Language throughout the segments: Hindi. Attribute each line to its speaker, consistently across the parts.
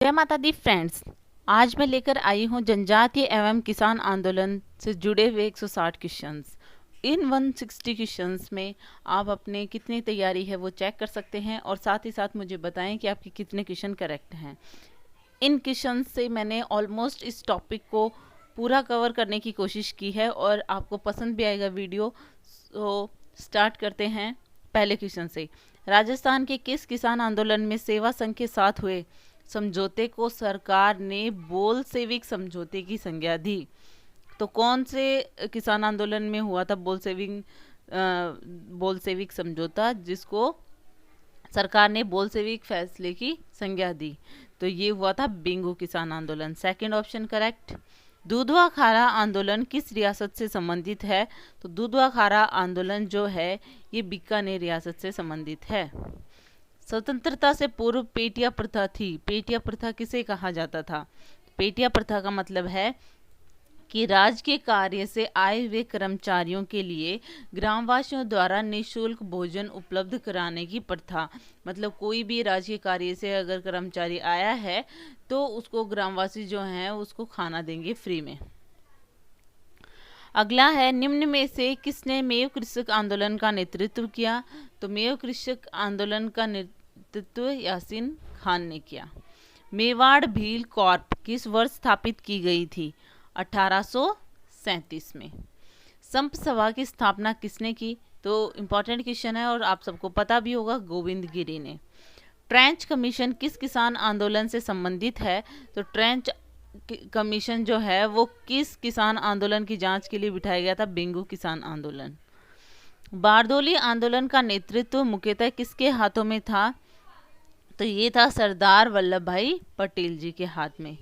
Speaker 1: जय माता दी फ्रेंड्स। आज मैं लेकर आई हूँ जनजातीय एवं किसान आंदोलन से जुड़े हुए 160 क्वेश्चंस। इन 160 क्वेश्चंस में आप अपने कितनी तैयारी है वो चेक कर सकते हैं और साथ ही साथ मुझे बताएं कि आपके कितने क्वेश्चन करेक्ट हैं। इन क्वेश्चन से मैंने ऑलमोस्ट इस टॉपिक को पूरा कवर करने की कोशिश की है और आपको पसंद भी आएगा वीडियो। तो स्टार्ट करते हैं पहले क्वेश्चन से। राजस्थान के किस किसान आंदोलन में सेवा संघ के साथ हुए समझौते को सरकार ने बोलशेविक समझौते की संज्ञा दी? तो कौन से किसान आंदोलन में हुआ था बोलशेविक समझौता, जिसको सरकार ने बोलशेविक फैसले की संज्ञा दी? तो ये हुआ था बिंगो किसान आंदोलन। Second option correct. दूधवा खारा आंदोलन किस रियासत से संबंधित है? तो दूधवा खारा आंदोलन जो है ये बीकानेर रियासत से संबंधित है। स्वतंत्रता से पूर्व पेटिया प्रथा थी। पेटिया प्रथा किसे कहा जाता था? पेटिया प्रथा का मतलब है कि राजकीय कार्य से आए हुए कर्मचारियों के लिए ग्रामवासियों द्वारा निःशुल्क भोजन उपलब्ध कराने की प्रथा। मतलब कोई भी राजकीय कार्य से अगर कर्मचारी आया है तो उसको ग्रामवासी जो हैं उसको खाना देंगे फ्री में। अगला है, निम्न में से किसने मेव कृषक आंदोलन का नेतृत्व किया? तो मेव कृषक आंदोलन का नेतृत्व यासीन खान ने किया। मेवाड़ भील कॉर्प किस वर्ष स्थापित की गई थी? 1837 में। संप सभा की स्थापना किसने की? तो इम्पोर्टेंट क्वेश्चन है और आप सबको पता भी होगा, गोविंद गिरी ने। ट्रेंच कमीशन किस किसान आंदोलन से संबंधित है? तो ट्रेंच कमीशन जो है वो किस किसान आंदोलन की जांच के लिए बिठाया गया था? बिंगो किसान आंदोलन। बारदोली आंदोलन का नेतृत्व मुख्यतः किसके हाथों में था? तो ये था सरदार वल्लभ भाई पटेल जी के हाथ में।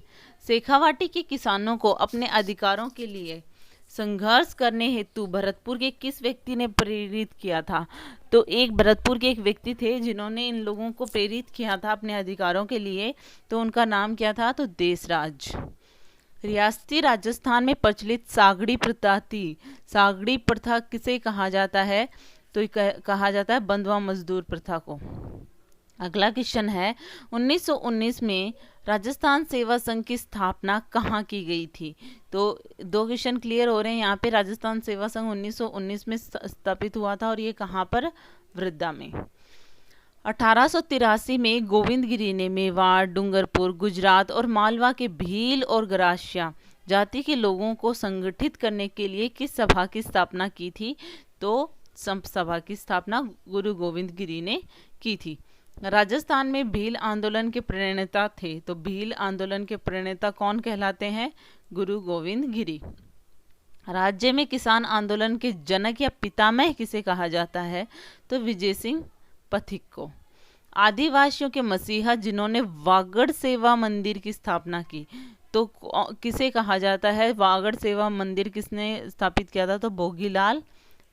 Speaker 1: शेखावाटी के किसानों को अपने अधिकारों के लिए संघर्ष करने हेतु भरतपुर के किस व्यक्ति ने प्रेरित किया था? तो एक भरतपुर के एक व्यक्ति थे जिन्होंने इन लोगों को प्रेरित किया था अपने अधिकारों के लिए। तो उनका नाम क्या था? तो देसराज। रियासती राजस्थान में प्रचलित सागड़ी प्रथा थी। सागड़ी प्रथा किसे कहा जाता है? तो कहा जाता है बंधुआ मजदूर प्रथा को। अगला क्वेश्चन है, 1919 में राजस्थान सेवा संघ की स्थापना कहाँ की गई थी? तो दो क्वेश्चन क्लियर हो रहे हैं यहाँ पे। राजस्थान सेवा संघ 1919 में स्थापित हुआ था और ये कहाँ पर? वृद्धा में। 1883 में गोविंद गिरी ने मेवाड़, डूंगरपुर, गुजरात और मालवा के भील और गरासिया जाति के लोगों को संगठित करने के लिए किस सभा की स्थापना की थी? तो संप सभा की स्थापना गुरु गोविंद गिरी ने की थी। राजस्थान में भील आंदोलन के प्रणेता थे। तो भील आंदोलन के प्रणेता कौन कहलाते हैं? गुरु गोविंद गिरी। राज्य में किसान आंदोलन के जनक या पितामह किसे कहा जाता है? तो विजय सिंह पथिक को। आदिवासियों के मसीहा जिन्होंने वागड़ सेवा मंदिर की स्थापना की, तो किसे कहा जाता है? वागड़ सेवा मंदिर किसने स्थापित किया था? तो भोगीलाल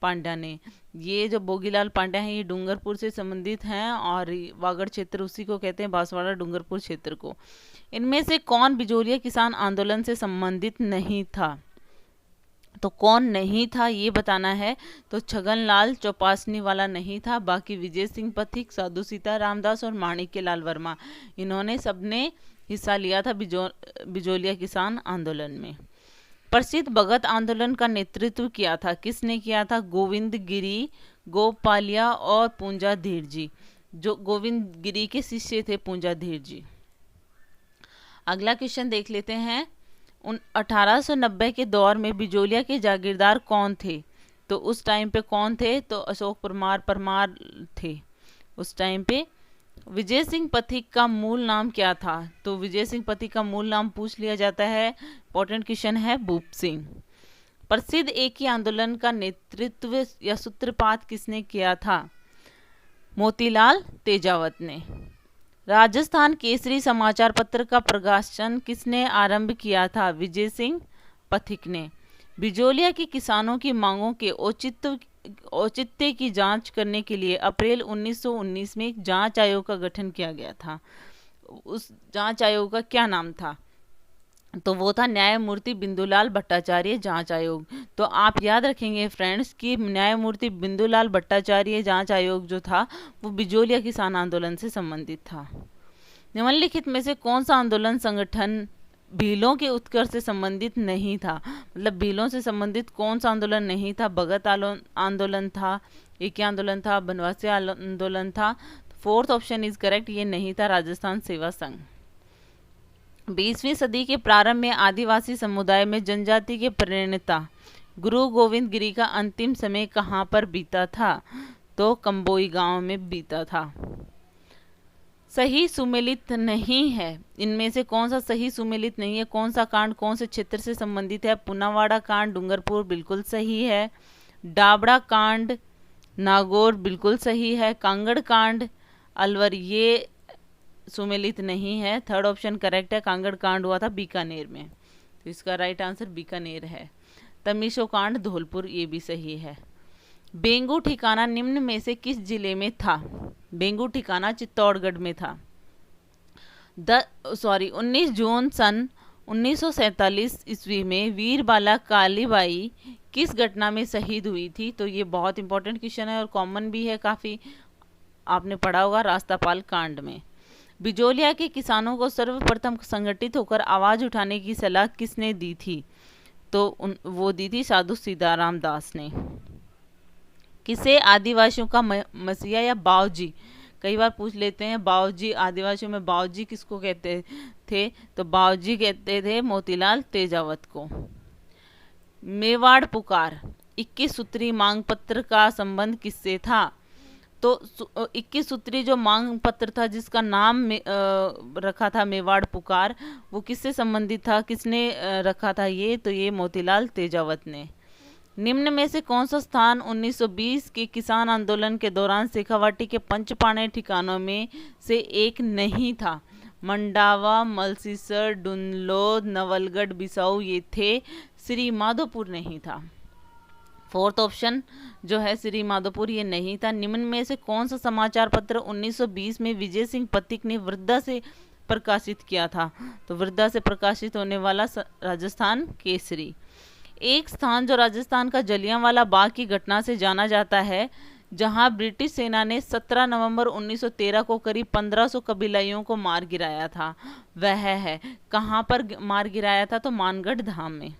Speaker 1: पांड्या ने। ये जो भोगीलाल पांड्या हैं ये डूंगरपुर से संबंधित हैं और वागड़ क्षेत्र उसी को कहते हैं, बांसवाड़ा डूंगरपुर क्षेत्र को। इनमें से कौन बिजोलिया किसान आंदोलन से संबंधित नहीं था? तो कौन नहीं था ये बताना है। तो छगनलाल चौपासनी वाला नहीं था, बाकी विजय सिंह पथिक, साधु सीता रामदास और माणिक्य लाल वर्मा, इन्होंने सबने हिस्सा लिया था बिजोलिया किसान आंदोलन में। प्रसिद्ध भगत आंदोलन का नेतृत्व किया था किसने किया था? गोविंद गिरी, गोपालिया और पूंजा धीर जी। जो गोविंद गिरी के शिष्य थे पूंजा धीर जी। अगला क्वेश्चन देख लेते हैं। 1890 के दौर में बिजोलिया के जागीरदार कौन थे? तो उस टाइम पे कौन थे? तो अशोक परमार थे उस टाइम पे। विजय सिंह पथिक का मूल नाम क्या था? तो विजय सिंह पथिक का मूल नाम पूछ लिया जाता है, इंपॉर्टेंट क्वेश्चन है, भूप सिंह। प्रसिद्ध एक ही आंदोलन का नेतृत्व या सूत्रपात किसने किया था? मोतीलाल तेजावत ने। राजस्थान केसरी समाचार पत्र का प्रकाशन किसने आरंभ किया था? विजय सिंह पथिक ने। बिजोलिया के किसानों की मांगों के औचित्य की जांच करने के लिए अप्रैल 1919 में एक जांच आयोग का गठन किया गया था। उस जांच आयोग का क्या नाम था? तो वो था न्यायमूर्ति बिंदुलाल भट्टाचार्य जांच आयोग। तो आप याद रखेंगे फ्रेंड्स कि न्यायमूर्ति बिंदुलाल भट्टाचार्य जांच आयोग जो था वो बिजोलिया किसान आंदोलन से संबंधित था। निम्नलिखित में से कौन सा आंदोलन संगठन भीलों के उत्कर्ष से संबंधित नहीं था? मतलब भीलों से संबंधित कौन सा आंदोलन नहीं था? भगत आंदोलन था, एकी आंदोलन था, बनवासी आंदोलन था? फोर्थ ऑप्शन इज करेक्ट, ये नहीं था, राजस्थान सेवा संघ। 20वीं सदी के प्रारंभ में आदिवासी समुदाय में जनजाति के प्रणेता गुरु गोविंद गिरी का अंतिम समय कहाँ पर बीता था? तो कंबोई गांव में बीता था। सही सुमेलित नहीं है, इनमें से कौन सा सही सुमेलित नहीं है? कौन सा कांड कौन से क्षेत्र से संबंधित है? पुनावाड़ा कांड डूंगरपुर बिल्कुल सही है, डाबड़ा कांड नागौर बिल्कुल सही है, कांगड़ कांड अलवर ये सुमेलित नहीं है। थर्ड ऑप्शन करेक्ट है, कांगड़ कांड हुआ था बीकानेर में, तो इसका राइट आंसर बीकानेर है। तमीशो कांड धौलपुर ये भी सही है। बेंगू ठिकाना निम्न में से किस जिले में था? बेंगू ठिकाना चित्तौड़गढ़ में था। 19 जून सन 1947 ईस्वी में वीरबाला कालीबाई किस घटना में शहीद हुई थी? तो ये बहुत इंपॉर्टेंट क्वेश्चन है और कॉमन भी है काफ़ी, आपने पढ़ा होगा रास्तापाल कांड में। बिजोलिया के किसानों को सर्वप्रथम संगठित होकर आवाज़ उठाने की सलाह किसने दी थी? तो वो दी थी साधु सीताराम दास ने। किसे आदिवासियों का मसीहा या बावजी, कई बार पूछ लेते हैं बावजी, आदिवासियों में बावजी किसको कहते थे? तो बावजी कहते थे मोतीलाल तेजावत को। मेवाड़ पुकार 21 सूत्री मांग पत्र का संबंध किससे था? तो 21 सूत्री जो मांग पत्र था जिसका नाम रखा था मेवाड़ पुकार, वो किससे संबंधित था? किसने रखा था ये? तो ये मोतीलाल तेजावत ने। निम्न में से कौन सा स्थान 1920 के किसान आंदोलन के दौरान शेखावाटी के पंचपाणे ठिकानों में से एक नहीं था? मंडावा, मलसीसर, डुनलोद, नवलगढ़, बिसाऊ ये थे, श्री माधोपुर नहीं था। फोर्थ ऑप्शन जो है श्री माधोपुर ये नहीं था। निम्न में से कौन सा समाचार पत्र 1920 में विजय सिंह पथिक ने वृद्धा से प्रकाशित किया था? तो वृद्धा से प्रकाशित होने वाला राजस्थान केसरी। एक स्थान जो राजस्थान का जलियांवाला बाग की घटना से जाना जाता है, जहां ब्रिटिश सेना ने 17 नवंबर 1913 को करीब 1500 कबीलाइयों को मार गिराया था, वह है कहां पर मार गिराया था? तो मानगढ़ धाम में।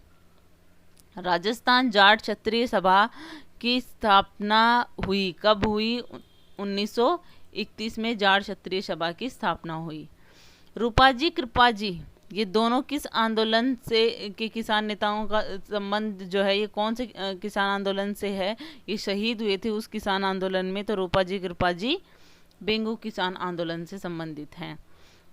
Speaker 1: राजस्थान जाट क्षत्रिय सभा की स्थापना हुई, कब हुई? 1931 में जाट क्षत्रिय सभा की स्थापना हुई। रूपाजी कृपाजी ये दोनों किस आंदोलन से के किसान नेताओं का संबंध जो है, ये कौन से किसान आंदोलन से है? ये शहीद हुए थे उस किसान आंदोलन में, तो रूपाजी कृपाजी बेंगू किसान आंदोलन से संबंधित हैं।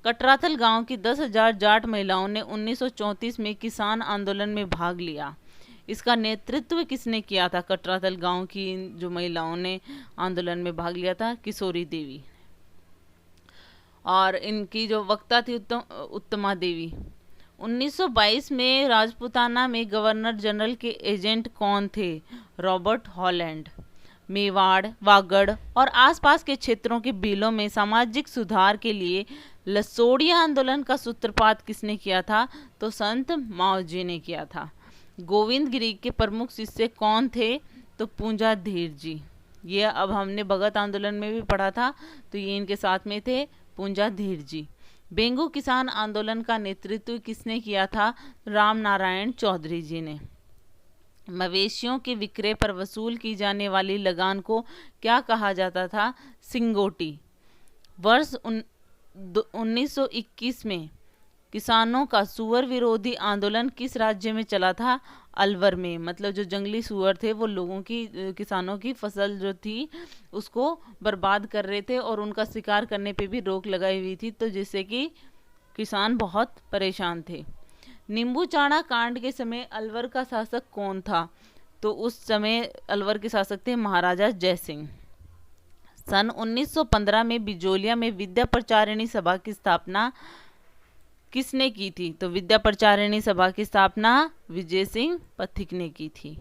Speaker 1: कटराथल गांव की 10,000 जाट महिलाओं ने 1934 में किसान आंदोलन में भाग लिया, इसका नेतृत्व किसने किया था? कटराथल गांव की जो महिलाओं ने आंदोलन में भाग लिया था, किशोरी देवी, और इनकी जो वक्ता थी उत्तमा देवी। 1922 में राजपूताना में गवर्नर जनरल के एजेंट कौन थे? Robert Holland. मेवाड़, वागड़ और आसपास के क्षेत्रों के बिलों में सामाजिक सुधार के लिए लसोड़िया आंदोलन का सूत्रपात किसने किया था? तो संत माओजी ने किया था। गोविंद गिरी के प्रमुख शिष्य कौन थे? तो पूंजा धीर जी। ये अब हमने भगत आंदोलन में भी पढ़ा था, तो ये इनके साथ में थे पूंजा धीर जी। बेंगू किसान आंदोलन का नेतृत्व किसने किया था? राम नारायण चौधरी जी ने। मवेशियों के विक्रय पर वसूल की जाने वाली लगान को क्या कहा जाता था? सिंगोटी। वर्ष 1921 में किसानों का सुअर विरोधी आंदोलन किस राज्य में चला था? अलवर में। मतलब जो जंगली सुअर थे वो लोगों की, किसानों की फसल जो थी उसको बर्बाद कर रहे थे और उनका शिकार करने पे भी रोक लगाई हुई थी, तो जिससे कि किसान बहुत परेशान थे। नींबू चाणा कांड के समय अलवर का शासक कौन था? तो उस समय अलवर के शासक थे महाराजा जयसिंह। सन 1915 में बिजोलिया में विद्या प्रचारिणी सभा की स्थापना किसने की थी? तो विद्या प्रचारिणी सभा की स्थापना विजय सिंह पथिक ने की थी।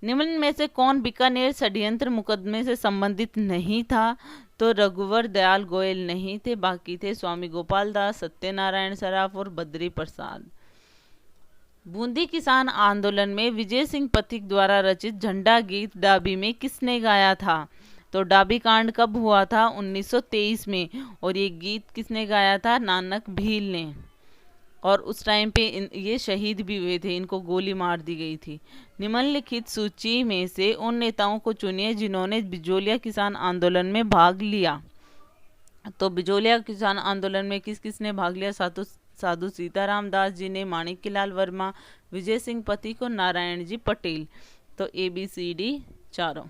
Speaker 1: निम्न में से कौन बीकानेर षड्यंत्र मुकदमे से संबंधित नहीं था? तो रघुवर दयाल गोयल नहीं थे, बाकी थे स्वामी गोपाल दास, सत्यनारायण सराफ और बद्री प्रसाद। बूंदी किसान आंदोलन में विजय सिंह पथिक द्वारा रचित झंडा गीत डाबी में किसने गाया था? तो डाबी कांड कब हुआ था? 1923 में। और ये गीत किसने गाया था? नानक भील ने। और उस टाइम पे ये शहीद भी हुए थे, इनको गोली मार दी गई थी। निम्नलिखित सूची में से उन नेताओं को चुनिए जिन्होंने बिजोलिया किसान आंदोलन में भाग लिया। तो बिजोलिया किसान आंदोलन में किस किस ने भाग लिया? साधु सीताराम दास जी ने, माणिक्यलाल वर्मा, विजय सिंह पथिक और नारायण जी पटेल। तो ABCD चारों।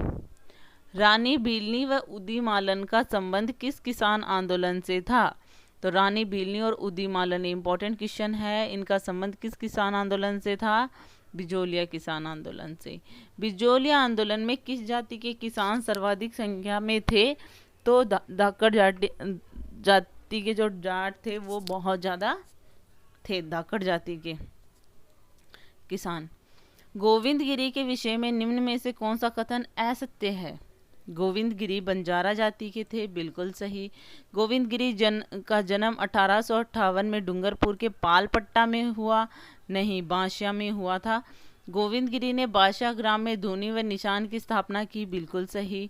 Speaker 1: रानी भीलनी व उदीमालन का संबंध किस किसान आंदोलन से था? तो रानी भीलनी और उदीमालन इंपॉर्टेंट क्वेश्चन है। इनका संबंध किस किसान आंदोलन से था? बिजोलिया किसान आंदोलन से। बिजोलिया आंदोलन में किस जाति के किसान सर्वाधिक संख्या में थे? तो धाकड़ जाति के जो जाट थे वो बहुत ज़्यादा थे, धाकड़ जाति के किसान। गोविंद गिरी के विषय में निम्न में से कौन सा कथन असत्य है? गोविंद गिरी बंजारा जाति के थे, बिल्कुल सही। गोविंद गिरी का जन्म 1858 में डूंगरपुर के पालपट्टा में हुआ, नहीं, बांशिया में हुआ था। गोविंद गिरी ने बादशाह ग्राम में धूनी व निशान की स्थापना की, बिल्कुल सही।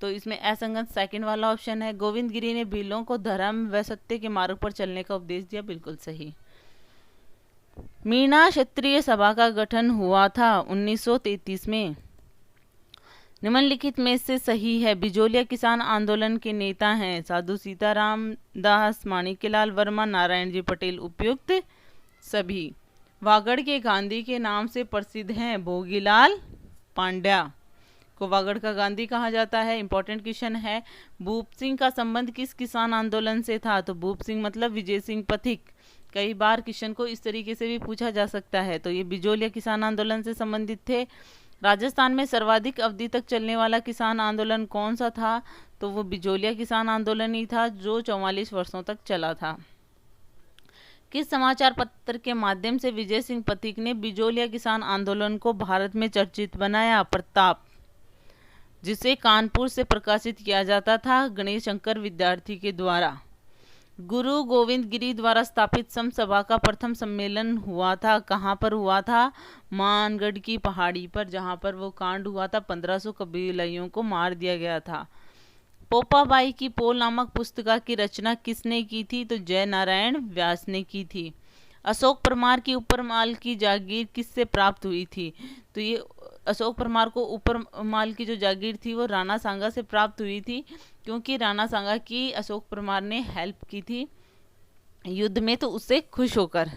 Speaker 1: तो इसमें असंगत सेकंड वाला ऑप्शन है। गोविंद गिरी ने भीलों को धर्म व सत्य के मार्ग पर चलने का उपदेश दिया, बिल्कुल सही। मीणा क्षत्रिय सभा का गठन हुआ था 1933 में। निम्नलिखित में से सही है? बिजोलिया किसान आंदोलन के नेता हैं साधु सीताराम दास, माणिक्यलाल वर्मा, नारायण जी पटेल। उपयुक्त सभी। वागड़ के गांधी के नाम से प्रसिद्ध हैं भोगीलाल पांड्या को वागड़ का गांधी कहा जाता है। इंपॉर्टेंट क्वेश्चन है। भूप सिंह का संबंध किस किसान आंदोलन से था? तो भूप सिंह मतलब विजय सिंह पथिक। कई बार क्वेश्चन को इस तरीके से भी पूछा जा सकता है। तो ये बिजोलिया किसान आंदोलन से संबंधित थे। राजस्थान में सर्वाधिक अवधि तक चलने वाला किसान आंदोलन कौन सा था? तो वो बिजोलिया किसान आंदोलन ही था जो 44 वर्षों तक चला था। किस समाचार पत्र के माध्यम से विजय सिंह पथिक ने बिजोलिया किसान आंदोलन को भारत में चर्चित बनाया? प्रताप, जिसे कानपुर से प्रकाशित किया जाता था गणेश शंकर विद्यार्थी के द्वारा। गुरु गोविंद गिरी द्वारा स्थापित सम सभा का प्रथम सम्मेलन हुआ था, कहाँ पर हुआ था? मानगढ़ की पहाड़ी पर, जहाँ पर वो कांड हुआ था 1500 कबीलाइयों को मार दिया गया था। पोपाबाई की पोल नामक पुस्तिका की रचना किसने की थी? तो जय नारायण व्यास ने की थी। अशोक परमार की ऊपर माल की जागीर किससे प्राप्त हुई थी? तो ये अशोक परमार को ऊपर माल की जो जागीर थी वो राणा सांगा से प्राप्त हुई थी, क्योंकि राणा सांगा की अशोक परमार ने हेल्प की थी युद्ध में, तो उससे खुश होकर।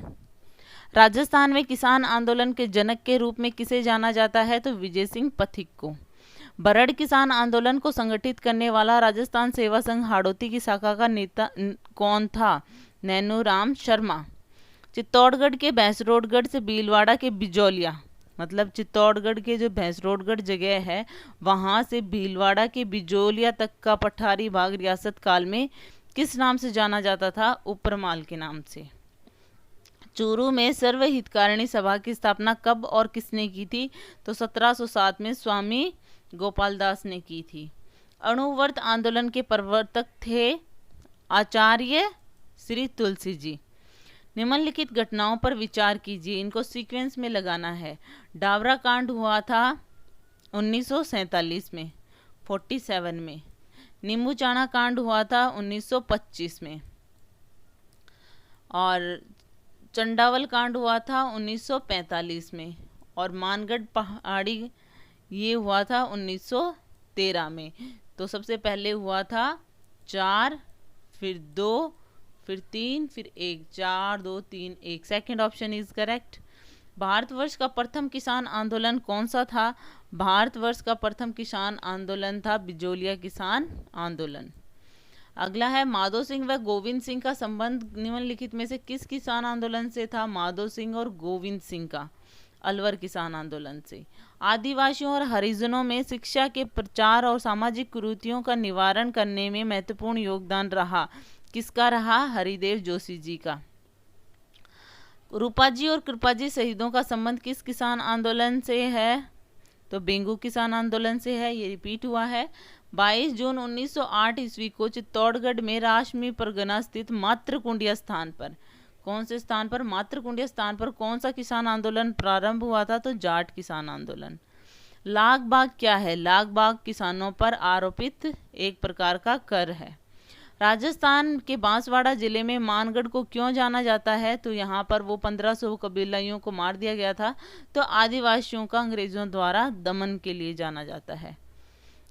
Speaker 1: राजस्थान में किसान आंदोलन के जनक के रूप में किसे जाना जाता है? तो विजय सिंह पथिक को। बरड़ किसान आंदोलन को संगठित करने वाला राजस्थान सेवा संघ हाड़ौती की शाखा का नेता कौन था? नैनूराम शर्मा। चित्तौड़गढ़ के भैंसरोडगढ़ से भीलवाड़ा के बिजोलिया, मतलब चित्तौड़गढ़ के जो भैंसरोडगढ़ जगह है वहां से भीलवाड़ा के बिजोलिया तक का पठारी भाग रियासत काल में किस नाम से जाना जाता था? उपरमाल के नाम से। चूरू में सर्व हितकारिणी सभा की स्थापना कब और किसने की थी? तो 1707 में स्वामी गोपाल दास ने की थी। अणुव्रत आंदोलन के प्रवर्तक थे आचार्य श्री तुलसी जी। निम्नलिखित घटनाओं पर विचार कीजिए, इनको सीक्वेंस में लगाना है। डावरा कांड हुआ था 1947 में, 47 में। नींबू चाणा कांड हुआ था 1925 में, और चंडावल कांड हुआ था 1945 में, और मानगढ़ पहाड़ी ये हुआ था 1913 में। तो सबसे पहले हुआ था 4, फिर 2, फिर 3, फिर 1, 4, 2, 3, 1। Second option is correct. Bharatvarsh का प्रथम किसान आंदोलन कौन सा था? भारतवर्ष का प्रथम किसान आंदोलन था बिजोलिया किसान आंदोलन। अगला है माधो सिंह व गोविंद सिंह का संबंध निम्नलिखित में से किस किसान आंदोलन से था? माधो सिंह और गोविंद सिंह का अलवर किसान आंदोलन से। आदिवासियों और हरिजनों में शिक्षा के प्रचार और सामाजिक कुरीतियों का निवारण करने में महत्वपूर्ण योगदान रहा, किसका रहा? हरिदेव जोशी जी का। रूपाजी और कृपाजी शहीदों का संबंध किस किसान आंदोलन से है? तो बेंगू किसान आंदोलन से है, ये रिपीट हुआ है। 22 जून 1908 ईस्वी को चित्तौड़गढ़ में राशमी परगना स्थित मातृकुंडिया स्थान पर, कौन से स्थान पर? मातृकुंडिया स्थान पर कौन सा किसान आंदोलन प्रारंभ हुआ था? तो जाट किसान आंदोलन। लाग बाग क्या है? लाग बाग किसानों पर आरोपित एक प्रकार का कर है। राजस्थान के बांसवाड़ा जिले में मानगढ़ को क्यों जाना जाता है? तो यहाँ पर वो 1500 कबीलाइयों को मार दिया गया था, तो आदिवासियों का अंग्रेजों द्वारा दमन के लिए जाना जाता है।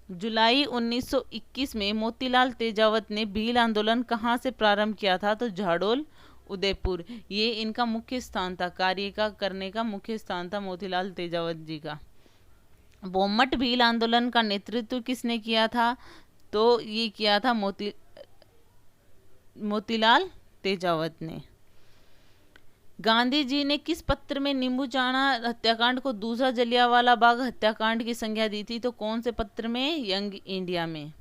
Speaker 1: जुलाई 1921 में मोतीलाल तेजावत ने भील आंदोलन कहाँ से प्रारंभ किया था? तो झाड़ोल, उदयपुर, ये इनका मुख्य स्थान था, कार्य का करने का मुख्य स्थान था मोतीलाल तेजावत जी का। बोम्मट भील आंदोलन का नेतृत्व किसने किया था? तो ये किया था मोतीलाल तेजावत ने। गांधी जी ने किस पत्र में नींबू चाणा हत्याकांड को दूसरा जलियांवाला बाग हत्याकांड की संज्ञा दी थी? तो कौन से पत्र में? यंग इंडिया में।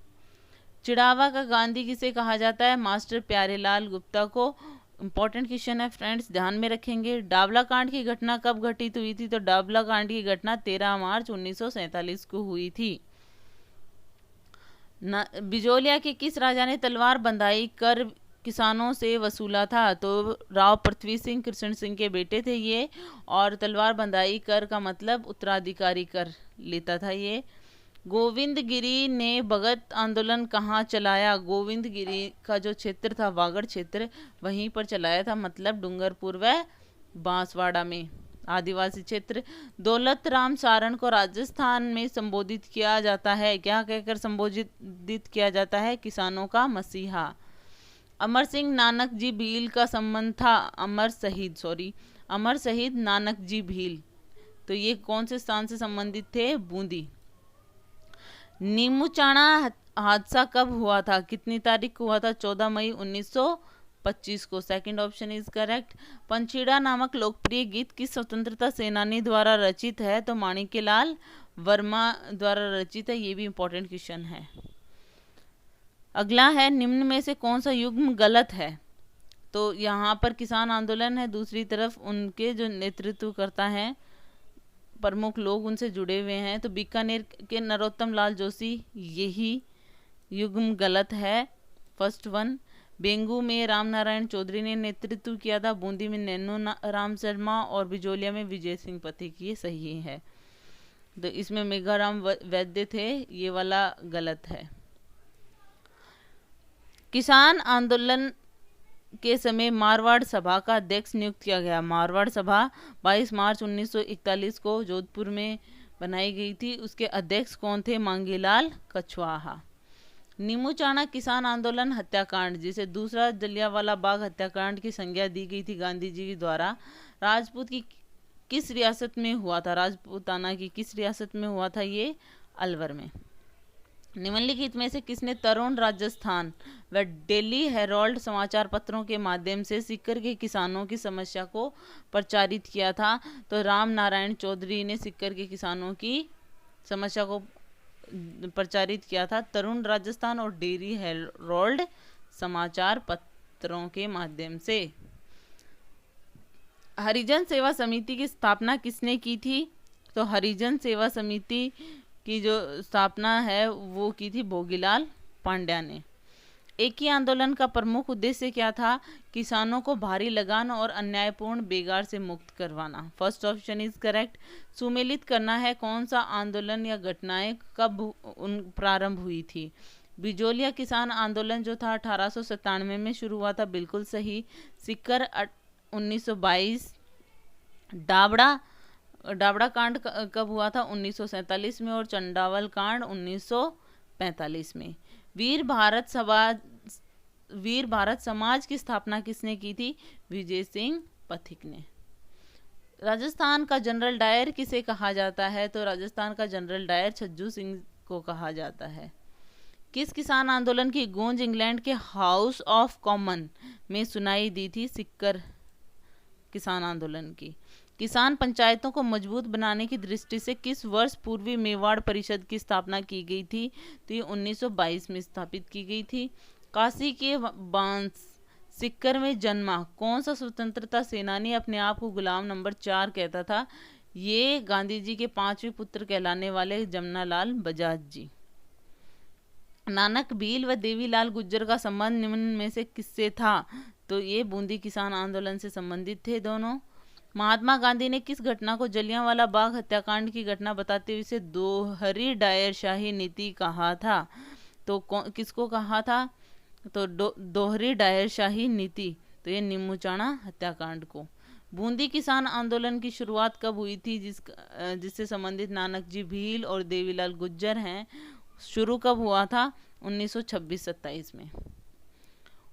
Speaker 1: चिड़ावा का गांधी किसे कहा जाता है? मास्टर प्यारेलाल गुप्ता को। इंपॉर्टेंट क्वेश्चन है फ्रेंड्स, ध्यान में रखेंगे। डाबला कांड की घटना कब घटित हुई थी? तो डाबला कांड की घटना 13 मार्च 1947 को हुई थी। बिजोलिया के किस राजा ने तलवार बंधाई कर किसानों से वसूला था? तो राव पृथ्वी सिंह कृष्ण सिंह के बेटे थे ये, और तलवार बंधाई कर का मतलब उत्तराधिकारी कर लेता था ये। गोविंद गिरी ने भगत आंदोलन कहाँ चलाया? गोविंद गिरी का जो क्षेत्र था वागड़ क्षेत्र, वहीं पर चलाया था, मतलब डूंगरपुर व बांसवाड़ा में, आदिवासी क्षेत्र। दौलत राम सारण को राजस्थान में संबोधित किया जाता है, क्या कहकर संबोधित किया जाता है? किसानों का मसीहा। अमर सिंह नानक जी भील का संबंध था? अमर शहीद नानक जी भील, तो ये कौन से स्थान से संबंधित थे? बूंदी। नींबू चाणा हादसा कब हुआ था? कितनी तारीख को हुआ था? 14 मई 1925 को। Second option is correct. पंचीड़ा नामक लोकप्रिय गीत किस स्वतंत्रता सेनानी द्वारा रचित है? तो माणिक्यलाल वर्मा द्वारा रचित है, ये भी इंपॉर्टेंट क्वेश्चन है। अगला है, निम्न में से कौन सा युग्म गलत है? तो यहाँ पर किसान आंदोलन है, दूसरी तरफ उनके जो नेतृत्व करता है प्रमुख लोग उनसे जुड़े हुए हैं, तो बीकानेर के नरोत्तम लाल जोशी, यही युग्म गलत है, फर्स्ट वन। बेंगू में राम नारायण चौधरी ने नेतृत्व किया था, बूंदी में नैनो राम शर्मा और बिजोलिया में विजय सिंह पथिक, ये सही है। तो इसमें मेघाराम वैद्य थे, ये वाला गलत है। किसान आंदोलन के समय मारवाड़ सभा का अध्यक्ष नियुक्त किया गया। मारवाड़ सभा 22 मार्च 1941 को जोधपुर में बनाई गई थी, उसके अध्यक्ष कौन थे? मांगीलाल कछवाहा। नींबू चाणा किसान आंदोलन हत्याकांड, जिसे दूसरा जलियांवाला बाग हत्याकांड की संज्ञा दी गई थी गांधी जी के द्वारा, राजपूत की किस रियासत में हुआ था? राजपूताना की किस रियासत में हुआ था? ये अलवर में। निम्नलिखित में से किसने तरुण राजस्थान व डेली हेरोल्ड समाचार पत्रों के माध्यम से सीकर के किसानों की समस्या को प्रचारित किया था? तो राम नारायण चौधरी ने सीकर के किसानों की समस्या को प्रचारित किया था, तरुण राजस्थान और डेली हेरोल्ड समाचार पत्रों के माध्यम से। हरिजन सेवा समिति की स्थापना किसने की थी? तो हरिजन सेवा समिति की जो स्थापना है वो की थी भोगीलाल पांड्या ने। एक ही आंदोलन का प्रमुख उद्देश्य क्या था? किसानों को भारी लगान और अन्यायपूर्ण बेगार से मुक्त करवाना। First option is correct. सुमेलित करना है कौन सा आंदोलन या घटनाएं कब प्रारंभ हुई थी? बिजोलिया किसान आंदोलन जो था 1897 में शुरू हुआ था, बिल्कुल सही। सीकर 1922। डाबड़ा कांड कब हुआ था? 1947 में, और चंडावल कांड 1945 में। वीर भारत समाज की स्थापना किसने की थी? विजय सिंह पथिक ने। राजस्थान का जनरल डायर किसे कहा जाता है? तो राजस्थान का जनरल डायर छज्जू सिंह को कहा जाता है। किस किसान आंदोलन की गूंज इंग्लैंड के हाउस ऑफ कॉमन में सुनाई दी थी? सीकर किसान आंदोलन की। किसान पंचायतों को मजबूत बनाने की दृष्टि से किस वर्ष पूर्वी मेवाड़ परिषद की स्थापना की गई थी? तो ये 1922 में स्थापित की गई थी। काशी के बांस सीकर में जन्मा कौन सा स्वतंत्रता सेनानी अपने आप को गुलाम नंबर 4 कहता था? ये गांधी जी के 5वें पुत्र कहलाने वाले जमनालाल बजाज जी। नानक भील व देवीलाल गुज्जर का संबंध निम्न में से किससे था? तो ये बूंदी किसान आंदोलन से संबंधित थे दोनों। महात्मा गांधी ने किस घटना को जलियांवाला बाग हत्याकांड की घटना बताते हुए इसे दोहरी डायरशाही नीति कहा था? तो किसको कहा था? तो दोहरी डायरशाही नीति, तो ये निमुचाना हत्याकांड को। बूंदी किसान आंदोलन की शुरुआत कब हुई थी, जिससे संबंधित नानक जी भील और देवीलाल गुज्जर हैं? शुरू कब हुआ था? 1926-27 में।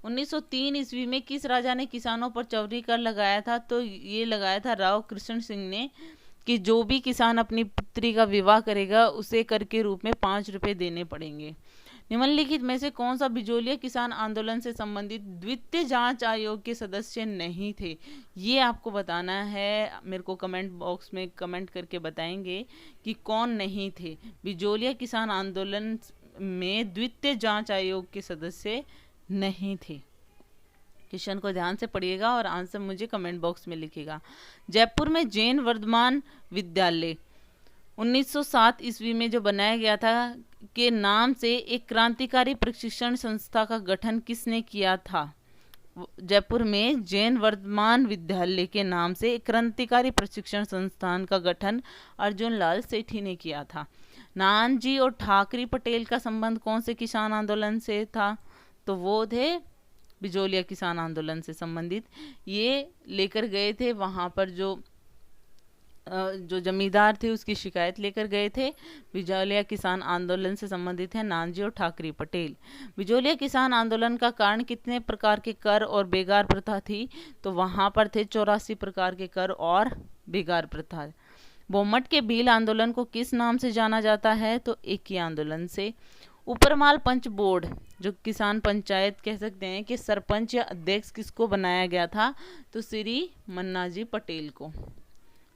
Speaker 1: 1903 ईस्वी में किस राजा ने किसानों पर चौरी कर लगाया था? तो ये लगाया था राव कृष्ण सिंह ने, कि जो भी किसान अपनी पुत्री का विवाह करेगा उसे कर के रूप में 5 रुपए देने पड़ेंगे। निम्नलिखित में से कौन सा बिजोलिया किसान आंदोलन से संबंधित द्वितीय जांच आयोग के सदस्य नहीं थे? ये आपको बताना है, मेरे को कमेंट बॉक्स में कमेंट करके बताएंगे कि कौन नहीं थे। बिजोलिया किसान आंदोलन में द्वितीय जांच आयोग के सदस्य नहीं थे। क्वेश्चन को ध्यान से पढ़िएगा और आंसर मुझे कमेंट बॉक्स में लिखिएगा। जयपुर में जैन वर्धमान विद्यालय 1907 ईस्वी में जो बनाया गया था के नाम से एक क्रांतिकारी प्रशिक्षण संस्था का गठन किसने किया था? जयपुर में जैन वर्धमान विद्यालय के नाम से एक क्रांतिकारी प्रशिक्षण संस्थान का गठन अर्जुन लाल सेठी ने किया था। नानजी और ठाकरी पटेल का संबंध कौन से किसान आंदोलन से था? तो वो थे बिजोलिया किसान आंदोलन से संबंधित। ये लेकर गए थे वहाँ पर जो जमींदार थे उसकी शिकायत लेकर गए थे। बिजोलिया किसान आंदोलन से संबंधित है नानजी और ठाकरी पटेल। बिजोलिया किसान आंदोलन का कारण कितने प्रकार के कर और बेगार प्रथा थी? तो वहाँ पर थे 84 प्रकार के कर और बेगार प्रथा। बोमट के भील आंदोलन को किस नाम से जाना जाता है? तो एकी आंदोलन से। ऊपरमाल पंच बोर्ड जो किसान पंचायत कह सकते हैं कि सरपंच या अध्यक्ष किसको बनाया गया था? तो श्री मन्नाजी पटेल को।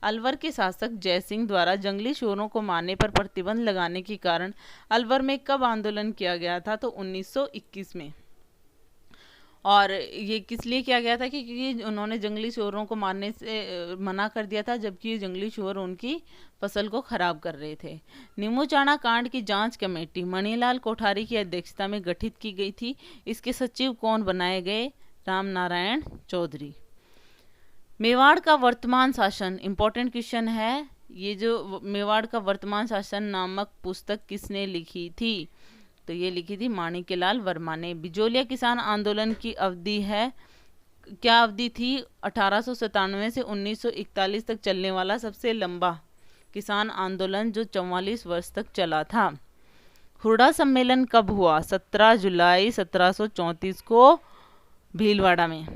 Speaker 1: अलवर के शासक जयसिंह द्वारा जंगली सूअरों को मारने पर प्रतिबंध लगाने के कारण अलवर में कब आंदोलन किया गया था? तो 1921 में। और ये किस लिए किया गया था? क्योंकि उन्होंने जंगली सूअरों को मारने से मना कर दिया था, जबकि ये जंगली सूअर उनकी फसल को खराब कर रहे थे। निमुचाना कांड की जांच कमेटी मणिलाल कोठारी की अध्यक्षता में गठित की गई थी। इसके सचिव कौन बनाए गए? राम नारायण चौधरी। मेवाड़ का वर्तमान शासन, इंपॉर्टेंट क्वेश्चन है। ये जो मेवाड़ का वर्तमान शासन नामक पुस्तक किसने लिखी थी? तो ये लिखी थी माणिक्यलाल वर्मा ने। बिजोलिया किसान आंदोलन की अवधि है, क्या अवधि थी? 1897 से 1941 तक चलने वाला सबसे लंबा किसान आंदोलन जो 44 वर्ष तक चला था। हुरडा सम्मेलन कब हुआ? 17 जुलाई 1734 को भीलवाड़ा में।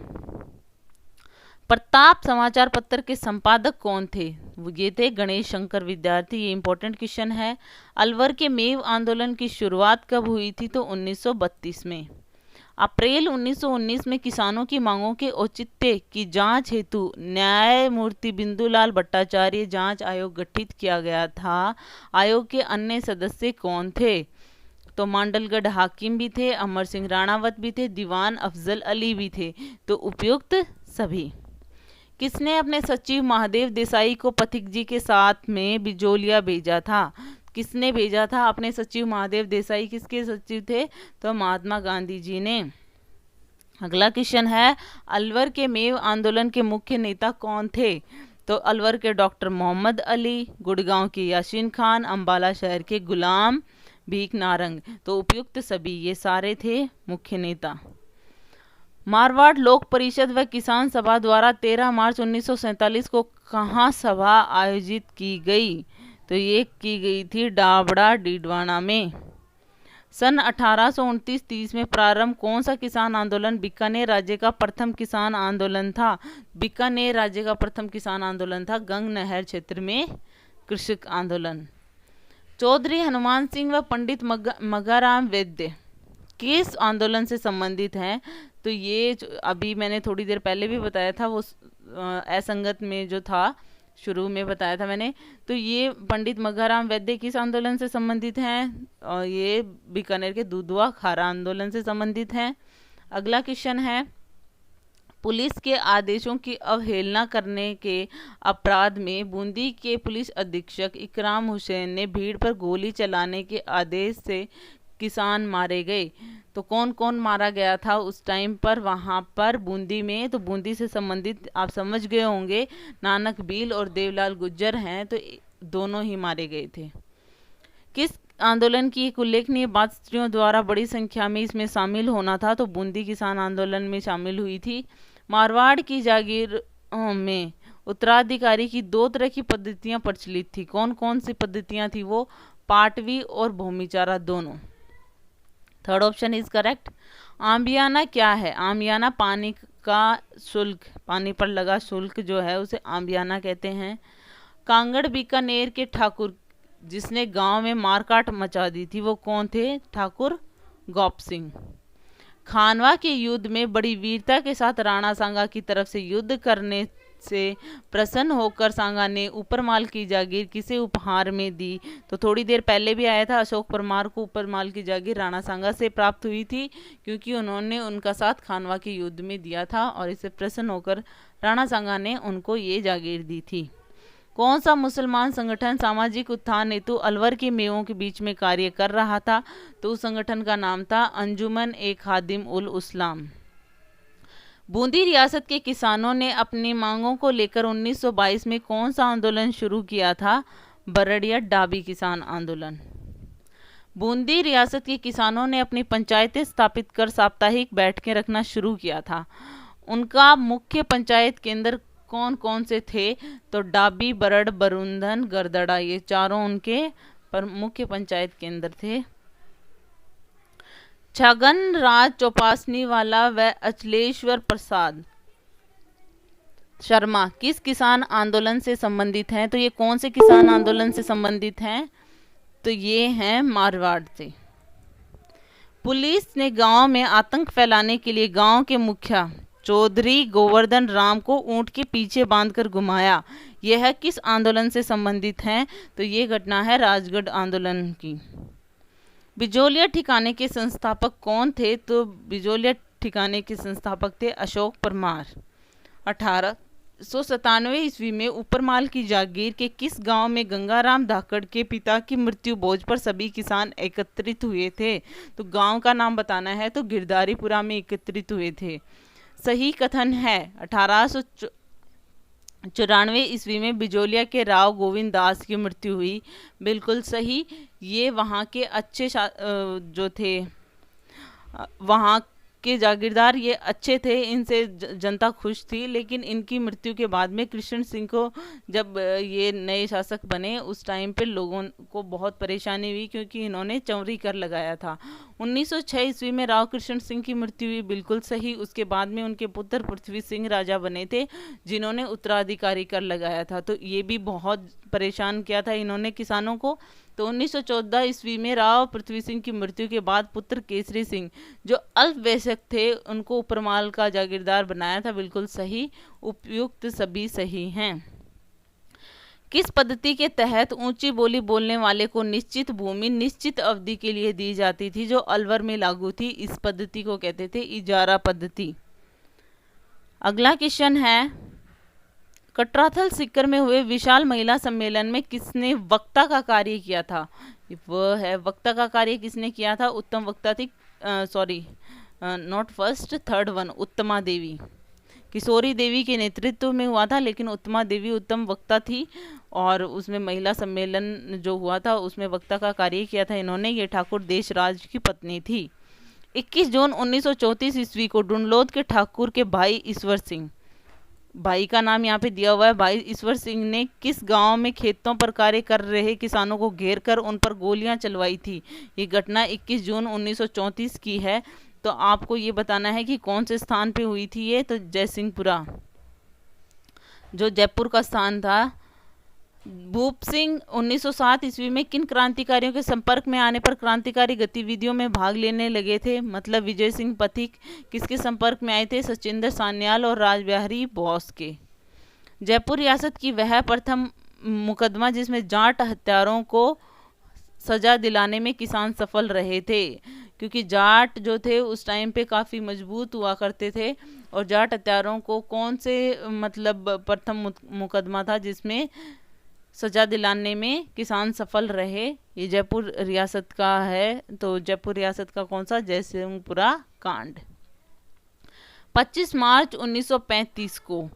Speaker 1: प्रताप समाचार पत्र के संपादक कौन थे? ये थे गणेश शंकर विद्यार्थी। ये इंपॉर्टेंट क्वेश्चन है। अलवर के मेव आंदोलन की शुरुआत कब हुई थी? तो 1932 में। अप्रैल 1919 में किसानों की मांगों के औचित्य की जांच हेतु न्यायमूर्ति बिंदुलाल भट्टाचार्य जांच आयोग गठित किया गया था। आयोग के अन्य सदस्य कौन थे? तो मांडलगढ़ हाकिम भी थे, अमर सिंह राणावत भी थे, दीवान अफजल अली भी थे। तो उपयुक्त सभी। किसने अपने सचिव महादेव देसाई को पथिक जी के साथ में बिजोलिया भेजा था? किसने भेजा था अपने सचिव महादेव देसाई? किसके सचिव थे? तो महात्मा गांधी जी ने। अगला क्वेश्चन है, अलवर के मेव आंदोलन के मुख्य नेता कौन थे? तो अलवर के डॉक्टर मोहम्मद अली, गुड़गांव के यासीन खान, अंबाला शहर के गुलाम भीख नारंग। तो उपयुक्त सभी, ये सारे थे मुख्य नेता। मारवाड़ लोक परिषद व किसान सभा द्वारा 13 मार्च 1947 को कहाँ सभा आयोजित की गई? तो ये की गई थी डाबड़ा डीडवाना में। सन 1829-30 में प्रारंभ कौन सा किसान आंदोलन बीकानेर राज्य का प्रथम किसान आंदोलन था? बीकानेर राज्य का प्रथम किसान आंदोलन था गंग नहर क्षेत्र में कृषक आंदोलन। चौधरी हनुमान सिंह व पंडित मगाराम वैद्य किस आंदोलन से संबंधित हैं? तो ये अभी मैंने थोड़ी देर पहले भी बताया था, वो असंगत में जो था शुरू में बताया था मैंने। तो ये पंडित मगाराम वैद्य किस आंदोलन से संबंधित हैं? और ये बीकानेर के दुधवा खारा आंदोलन से संबंधित हैं। अगला क्वेश्चन है, पुलिस के आदेशों की अवहेलना करने के अपराध में बूंदी के पुलिस अधीक्षक इकराम हुसैन ने भीड़ पर गोली चलाने के आदेश से किसान मारे गए। तो कौन कौन मारा गया था उस टाइम पर वहाँ पर बूंदी में? तो बूंदी से संबंधित आप समझ गए होंगे, नानक भील और देवलाल गुज्जर हैं, तो दोनों ही मारे गए थे। किस आंदोलन की एक उल्लेखनीय बात स्त्रियों द्वारा बड़ी संख्या में इसमें शामिल होना था? तो बूंदी किसान आंदोलन में शामिल हुई थी। मारवाड़ की जागीर में उत्तराधिकारी की दो तरह की पद्धतियां प्रचलित थी। कौन कौन सी पद्धतियां थी वो? पाटवी और भूमिचारा दोनों। Third option is correct. आमियाना क्या है? आमियाना पानी का शुल्क, पानी पर लगा शुल्क जो है उसे आमियाना कहते हैं। कांगड़ बीकानेर के ठाकुर जिसने गांव में मारकाट मचा दी थी वो कौन थे? ठाकुर गौप सिंह। खानवा के युद्ध में बड़ी वीरता के साथ राणा सांगा की तरफ से युद्ध करने से प्रसन्न होकर सांगा ने ऊपरमाल की जागीर किसे उपहार में दी? तो थोड़ी देर पहले भी आया था, अशोक परमार को ऊपरमाल की जागीर राणा सांगा से प्राप्त हुई थी, क्योंकि उन्होंने उनका साथ खानवा के युद्ध में दिया था और इससे प्रसन्न होकर राणा सांगा ने उनको ये जागीर दी थी। कौन सा मुसलमान संगठन सामाजिक उत्थान हेतु अलवर के मेवों के बीच में कार्य कर रहा था? तो उस संगठन का नाम था अंजुमन ए खादिम उल इस्लाम। बूंदी रियासत के किसानों ने अपनी मांगों को लेकर 1922 में कौन सा आंदोलन शुरू किया था? बरड़िया डाबी किसान आंदोलन। बूंदी रियासत के किसानों ने अपनी पंचायतें स्थापित कर साप्ताहिक बैठकें रखना शुरू किया था। उनका मुख्य पंचायत केंद्र कौन कौन से थे? तो डाबी, बरड़, बरुंधन, गरदड़ा, ये चारों उनके मुख्य पंचायत केंद्र थे। छगन राज चौपासनी वाला व अचलेश्वर प्रसाद शर्मा किस किसान आंदोलन से संबंधित हैं? तो ये कौन से किसान आंदोलन से संबंधित हैं? तो ये हैं मारवाड़ से। पुलिस ने गांव में आतंक फैलाने के लिए गांव के मुखिया चौधरी गोवर्धन राम को ऊंट के पीछे बांधकर घुमाया। यह किस आंदोलन से संबंधित है? तो ये घटना है राजगढ़ आंदोलन की। बिजोलिया ठिकाने के संस्थापक कौन थे? तो बिजोलिया ठिकाने के संस्थापक थे अशोक परमार। 1897 ईस्वी में ऊपरमाल की जागीर के किस गांव में गंगाराम धाकड़ के पिता की मृत्यु भोज पर सभी किसान एकत्रित हुए थे? तो गांव का नाम बताना है, तो गिरधारीपुरा में एकत्रित हुए थे। सही कथन है 1894 ईस्वी में बिजोलिया के राव गोविंद दास की मृत्यु हुई। बिल्कुल सही। ये वहाँ के अच्छे जो थे वहाँ के जागीरदार ये अच्छे थे, इनसे जनता खुश थी, लेकिन इनकी मृत्यु के बाद में कृष्ण सिंह को जब ये नए शासक बने उस टाइम पे लोगों को बहुत परेशानी हुई, क्योंकि इन्होंने चौरी कर लगाया था। 1906 ईस्वी में राव कृष्ण सिंह की मृत्यु हुई। बिल्कुल सही। उसके बाद में उनके पुत्र पृथ्वी सिंह राजा बने थे, जिन्होंने उत्तराधिकारी कर लगाया था। तो ये भी बहुत परेशान किया था इन्होंने किसानों को। तो 1914 ईस्वी में राव पृथ्वी सिंह की मृत्यु के बाद पुत्र केसरी सिंह जो अल्पवयस्क थे उनको ऊपरमाल का जागीरदार बनाया था। बिल्कुल सही। उपयुक्त सभी सही हैं। किस पद्धति के तहत ऊंची बोली बोलने वाले को निश्चित भूमि निश्चित अवधि के लिए दी जाती थी, जो अलवर में लागू थी? इस पद्धति को कहते थे इजारा पद्धति। अगला क्वेश्चन है, कटराथल सीकर में हुए विशाल महिला सम्मेलन में किसने वक्ता का कार्य किया था? वह है वक्ता का कार्य किसने किया था? उत्तम वक्ता थी, नॉट फर्स्ट, थर्ड वन, उत्तमा देवी। किशोरी देवी के नेतृत्व में हुआ था, लेकिन उत्तमा देवी उत्तम वक्ता थी और उसमें महिला सम्मेलन जो हुआ था उसमें वक्ता का कार्य किया था इन्होंने। ये ठाकुर देशराज की पत्नी थी। 21 जून 1934 ईस्वी को डुंडलोद के ठाकुर के भाई ईश्वर सिंह, भाई का नाम यहाँ पे दिया हुआ है, भाई ईश्वर सिंह ने किस गांव में खेतों पर कार्य कर रहे किसानों को घेर कर उन पर गोलियां चलवाई थी? ये घटना 21 जून 1934 की है। तो आपको ये बताना है कि कौन से स्थान पे हुई थी ये? तो जयसिंहपुरा, जो जयपुर का स्थान था। भूप सिंह 1907 ईस्वी में किन क्रांतिकारियों के संपर्क में आने पर क्रांतिकारी गतिविधियों में भाग लेने लगे थे? मतलब विजय सिंह पथिक किसके संपर्क में आए थे? सचिंदर सान्याल और राजबिहारी बोस के। जयपुर रियासत की वह प्रथम मुकदमा जिसमें जाट हत्यारों को सजा दिलाने में किसान सफल रहे थे, क्योंकि जाट जो थे उस टाइम पे काफ़ी मजबूत हुआ करते थे। और जाट हत्यारों को कौन से मतलब प्रथम मुकदमा था जिसमें सजा दिलाने में किसान सफल रहे। ये जयपुर रियासत का है, तो जयपुर रियासत का कौन सा, जयसिंहपुरा कांड। 25 मार्च 1935 को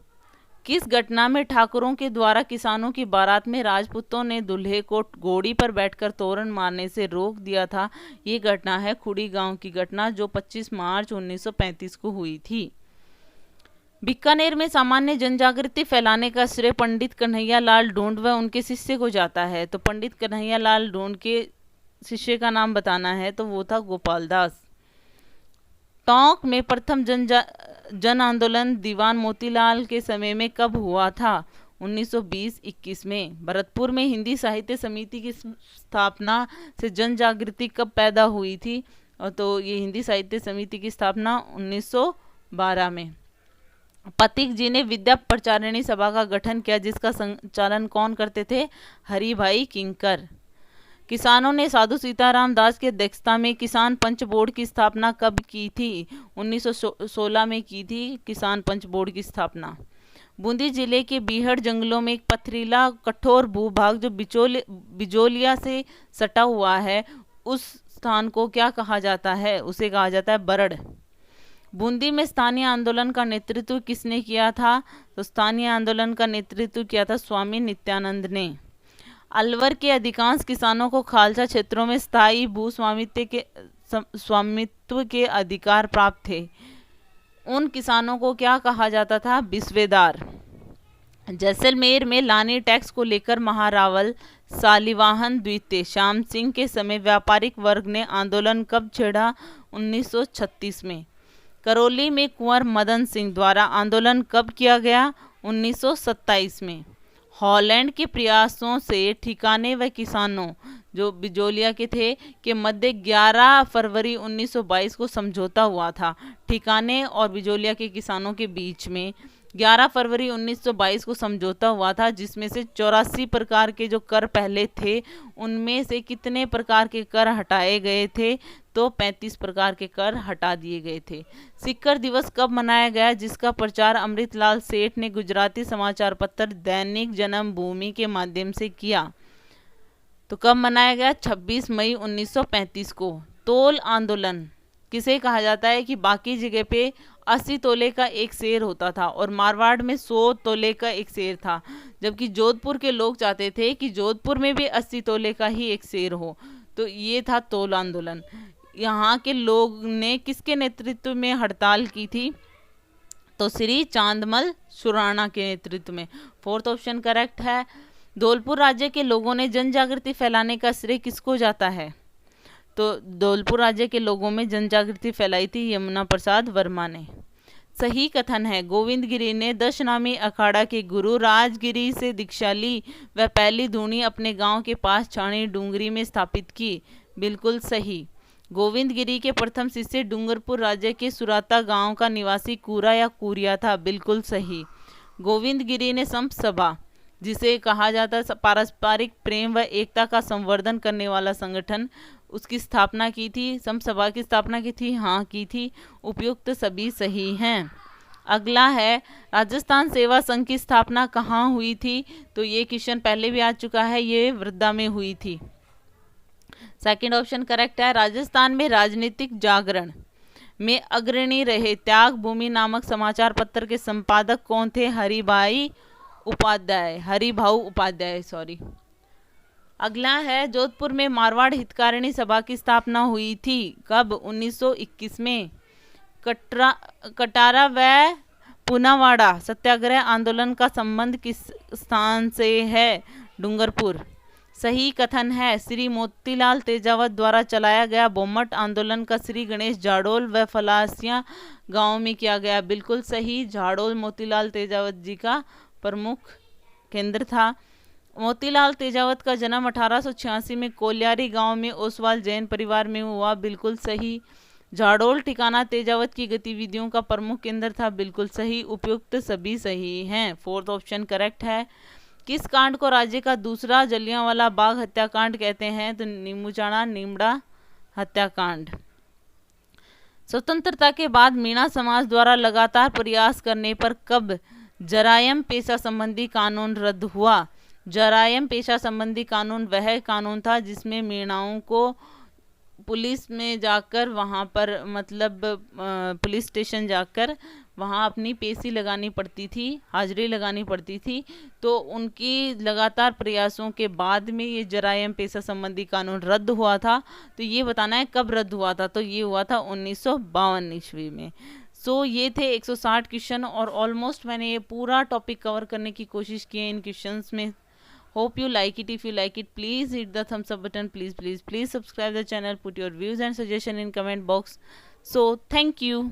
Speaker 1: किस घटना में ठाकुरों के द्वारा किसानों की बारात में राजपूतों ने दूल्हे को घोड़ी पर बैठकर तोरन मारने से रोक दिया था? ये घटना है खुड़ी गांव की घटना, जो 25 मार्च 1935 को हुई थी। बीकानेर में सामान्य जनजागृति फैलाने का श्रेय पंडित कन्हैया लाल ढूंढ व उनके शिष्य को जाता है। तो पंडित कन्हैया लाल ढूंढ के शिष्य का नाम बताना है, तो वो था गोपाल दास। टोंक में प्रथम जन आंदोलन दीवान मोतीलाल के समय में कब हुआ था? 1920-21 में। भरतपुर में हिंदी साहित्य समिति की स्थापना से जन जागृति कब पैदा हुई थी? और तो ये हिंदी साहित्य समिति की स्थापना 1912 में। पथिक जी ने विद्या प्रचारिणी सभा का गठन किया, जिसका संचालन कौन करते थे? हरि भाई किंकर। किसानों ने साधु सीताराम दास की अध्यक्षता में किसान पंच बोर्ड की स्थापना कब की थी? 1916 में की थी किसान पंच बोर्ड की स्थापना। बूंदी जिले के बीहड़ जंगलों में एक पथरीला कठोर भूभाग जो बिजोलिया से सटा हुआ है, उस स्थान को क्या कहा जाता है? उसे कहा जाता है बरड़। बूंदी में स्थानीय आंदोलन का नेतृत्व किसने किया था? तो स्थानीय आंदोलन का नेतृत्व किया था स्वामी नित्यानंद ने। अलवर के अधिकांश किसानों को खालसा क्षेत्रों में स्थायी भू स्वामित्व के अधिकार प्राप्त थे। उन किसानों को क्या कहा जाता था? बिस्वेदार। जैसलमेर में लानी टैक्स को लेकर महारावल सालिवाहन द्वितीय श्याम सिंह के समय व्यापारिक वर्ग ने आंदोलन कब छेड़ा? 1936 में। करौली में कुंवर मदन सिंह द्वारा आंदोलन कब किया गया? 1927 में। हॉलैंड के प्रयासों से ठिकाने व किसानों जो बिजोलिया के थे के मध्य 11 फरवरी 1922 को समझौता हुआ था। ठिकाने और बिजोलिया के किसानों के बीच में 11 फरवरी 1922 को समझौता हुआ था, जिसमें से 84 प्रकार के जो कर पहले थे उनमें से कितने प्रकार के कर हटाए गए थे? तो 35 प्रकार के कर हटा दिए गए थे। सिक्कर दिवस कब मनाया गया, जिसका प्रचार अमृतलाल सेठ ने गुजराती समाचार पत्र दैनिक जन्मभूमि के माध्यम से किया? तो कब मनाया गया? 26 मई 1935 को। तोल आंदोलन किसे कहा जाता है? कि बाकी जगह पे 80 तोले का एक शेर होता था और मारवाड़ में 100 तोले का एक शेर था, जबकि जोधपुर के लोग चाहते थे कि जोधपुर में भी 80 तोले का ही एक शेर हो। तो ये था तोल आंदोलन। यहाँ के लोग ने किसके नेतृत्व में हड़ताल की थी? तो श्री चांदमल सुराणा के नेतृत्व में। फोर्थ ऑप्शन करेक्ट है। धौलपुर राज्य के लोगों ने जन जागृति फैलाने का श्रेय किसको जाता है? तो धौलपुर राज्य के लोगों में जन जागृति फैलाई थी यमुना प्रसाद वर्मा ने। सही कथन है। गोविंद गिरी ने 10 नामी अखाड़ा के गुरु राजगिरी से दीक्षा ली व पहली धूनी अपने गांव के पास छाणी डूंगरी में स्थापित की। बिल्कुल सही। गोविंद गिरी के प्रथम शिष्य डूंगरपुर राज्य के सुराता गांव का निवासी कूरा या कूरिया था। बिल्कुल सही। गोविंद गिरी ने संप सभा, जिसे कहा जाता है पारस्परिक प्रेम व एकता का संवर्धन करने वाला संगठन, उसकी स्थापना की थी। संप सभा की स्थापना की थी? हाँ की थी। उपयुक्त सभी सही हैं। अगला है राजस्थान सेवा संघ की स्थापना कहाँ हुई थी? तो ये क्वेश्चन पहले भी आ चुका है, ये वृद्धा में हुई थी। सेकंड ऑप्शन करेक्ट है। राजस्थान में राजनीतिक जागरण में अग्रणी रहे त्याग भूमि नामक समाचार पत्र के संपादक कौन थे? हरिभाऊ उपाध्याय सॉरी। अगला है जोधपुर में मारवाड़ हितकारिणी सभा की स्थापना हुई थी कब? 1921 में। कटारा व पुनावाड़ा सत्याग्रह आंदोलन का संबंध किस स्थान से है? डूंगरपुर। सही कथन है। श्री मोतीलाल तेजावत द्वारा चलाया गया बोमट आंदोलन का श्री गणेश झाड़ोल व फलासिया गांव में किया गया। बिल्कुल सही। झाड़ोल मोतीलाल तेजावत जी का प्रमुख केंद्र था। मोतीलाल तेजावत का जन्म 1886 में कोलियारी गांव में ओसवाल जैन परिवार में हुआ। बिल्कुल सही। झाड़ोल ठिकाना तेजावत की गतिविधियों का प्रमुख केंद्र था। बिल्कुल सही। उपयुक्त सभी सही हैं। फोर्थ ऑप्शन करेक्ट है। किस कांड को राज्य का दूसरा जलियांवाला बाग हत्याकांड कहते हैं? तो नीमूचाणा नीमड़ा हत्याकांड। स्वतंत्रता के बाद मीणा समाज द्वारा लगातार प्रयास करने पर कब जरायम पेशा संबंधी कानून रद्द हुआ? जरायम पेशा संबंधी कानून वह कानून था जिसमें मीणाओं को पुलिस में जाकर वहाँ पर मतलब पुलिस स्टेशन जाकर वहाँ अपनी पेशी लगानी पड़ती थी, हाजिरी लगानी पड़ती थी। तो उनकी लगातार प्रयासों के बाद में ये जरायम पेशा संबंधी कानून रद्द हुआ था। तो ये बताना है कब रद्द हुआ था, तो ये हुआ था 1952 ईस्वी में। सो ये थे 160 क्वेश्चन और ऑलमोस्ट मैंने ये पूरा टॉपिक कवर करने की कोशिश की है इन क्वेश्चंस में। Hope you like it. If you like it, please hit the thumbs up button. Please subscribe the channel. Put your views and suggestion in comment box. So thank you.